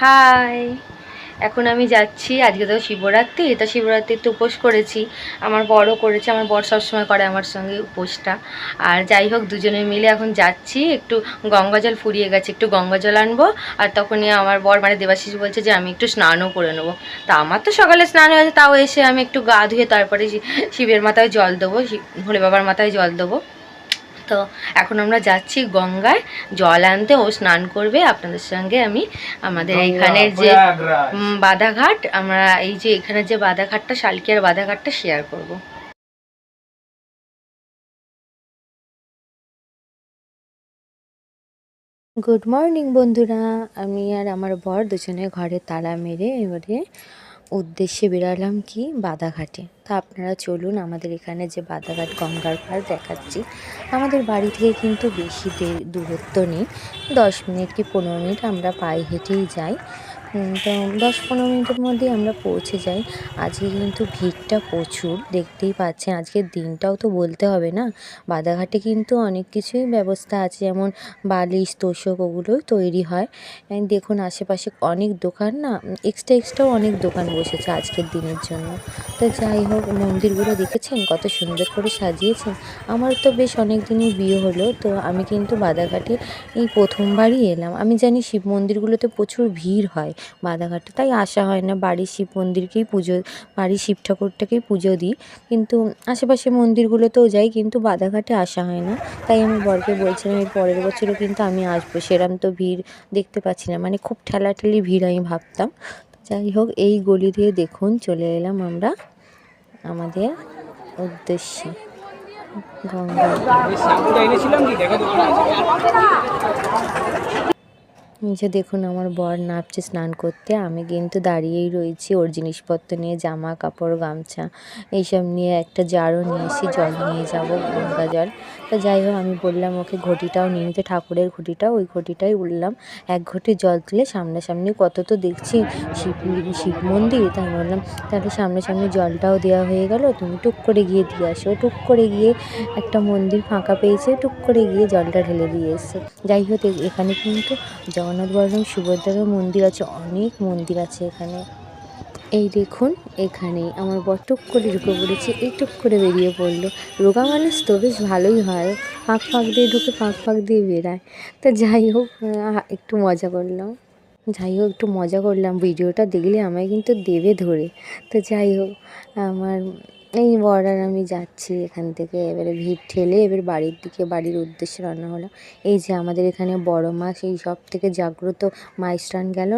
High, এখন আমি যাচ্ছি। আজকে তো শিবরাত্রি, তা শিবরাত্রিতে উপোস করেছি, আমার বড়ও করেছে, আমার বর সবসময় করে আমার সঙ্গে উপোসটা। আর যাই হোক, দুজনে মিলে এখন যাচ্ছি, একটু গঙ্গা জল ফুরিয়ে গেছে, একটু গঙ্গা জল আনবো। আর তখনই আমার বর মানে দেবাশিস বলছে যে আমি একটু স্নানও করে নেবো। তা আমার তো সকালে স্নান হয়েছে, তাও এসে আমি একটু গা ধুয়ে তারপরে শিবের মাথায় জল দেবো, ভোলে বাবার মাথায় জল দেবো। তো এখন আমরা যাচ্ছি গঙ্গায় জল আনতে, ও স্নান করবে। আপনাদের সঙ্গে আমি আমাদের এইখানের যে বাধাঘাট, আমরা এই যে এখানে যে বাধাঘাটটা, শালকিয়ার বাধাঘাটটা শেয়ার করব। গুড মর্নিং বন্ধুরা, আমি আর আমার বর দুজনে ঘরে তালা মেরে এবারে উদ্দেশ্যে বেরালাম কি বাধাঘাটে। তা আপনারা চলুন, আমাদের এখানে যে বাধাঘাট গঙ্গার পাড় দেখাচ্ছি। আমাদের বাড়ি থেকে কিন্তু বেশি দূরত্ব নেই, 10 মিনিট কি 15 মিনিট আমরা পায়ে হেঁটেই যাই। তো 10-15 মিনিটের মধ্যেই আমরা পৌঁছে যাই। আজকে কিন্তু ভিড়টা প্রচুর, দেখতেই পাচ্ছেন। আজকের দিনটাও তো বলতে হবে না, বাধাঘাটে কিন্তু অনেক কিছুই ব্যবস্থা আছে, যেমন বালিশ তোষক ওগুলোই তৈরি হয়। দেখুন আশেপাশে অনেক দোকান, না এক্সট্রাও অনেক দোকান বসেছে আজকের দিনের জন্য। তো যাই হোক, মন্দিরগুলো দেখেছেন কত সুন্দর করে সাজিয়েছেন। আমার তো বেশ অনেক দিনই বিয়ে হলো, তো আমি কিন্তু বাধাঘাটে এই প্রথমবারই এলাম। আমি জানি শিব মন্দিরগুলোতে প্রচুর ভিড় হয় বাধাঘাটে, তাই আসা হয় না। বাড়ির শিব মন্দিরকেই পুজো, বাড়ির শিব ঠাকুরটাকেই পুজো দিই, কিন্তু আশেপাশে মন্দিরগুলোতেও যাই, কিন্তু বাধাঘাটে আসা হয় না। তাই আমি বরকে বলছিলাম এর পরের বছরও কিন্তু আমি আসবো। সেরম তো ভিড় দেখতে পাচ্ছি না, মানে খুব ঠেলাঠেলি ভিড় আমি ভাবতাম। যাই হোক, এই গলি দিয়ে দেখুন চলে এলাম আমরা আমাদের উদ্দেশ্যে গঙ্গা। যে দেখুন আমার বর নামছে স্নান করতে, আমি কিন্তু দাঁড়িয়েই রয়েছি ওর জিনিসপত্র নিয়ে, জামা কাপড় গামছা এইসব নিয়ে। একটা জারও নিয়ে এসে জল নিয়ে যাব, গঙ্গা জল। তো যাই হোক, আমি বললাম ওকে ঘটিটাও নিয়ে নিতে, ঠাকুরের ঘটিটা, ওই ঘটিটাই উঠলাম। এক ঘটি জল তুলে সামনাসামনি কত তো দেখছি শিব মন্দির, তাই বললাম তাহলে সামনাসামনি জলটাও দেওয়া হয়ে গেল, তুমি টুক করে গিয়ে দিয়ে আসো। টুক করে গিয়ে একটা মন্দির ফাঁকা পেয়েছে, টুক করে গিয়ে জলটা ঢেলে দিয়ে এসছে। যাই হোক, এখানে কিন্তু জগন্নাথ বলরাম সুভদ্রারও মন্দির আছে, অনেক মন্দির আছে এখানে। এই দেখুন, এখানেই আমার বর টুক করে ঢুকে পড়েছে, এই টুক করে বেরিয়ে পড়লো। রোগা মানুষ তো বেশ ভালোই হয়, ফাঁক ফাঁক দিয়ে ঢুকে ফাঁক ফাঁক দিয়ে বেরায়। তো যাই হোক, একটু মজা করলাম। একটু মজা করলাম, ভিডিওটা দেখলে আমায় কিন্তু দেবে ধরে। তো যাই হোক, আমার এই বর আর আমি যাচ্ছি এখান থেকে, এবারে ভিড় ঠেলে এবার বাড়ির দিকে, বাড়ির উদ্দেশ্যে রান্না হলো। এই যে আমাদের এখানে বড় মা, সেই সব থেকে জাগ্রত মাইস্টান গেল।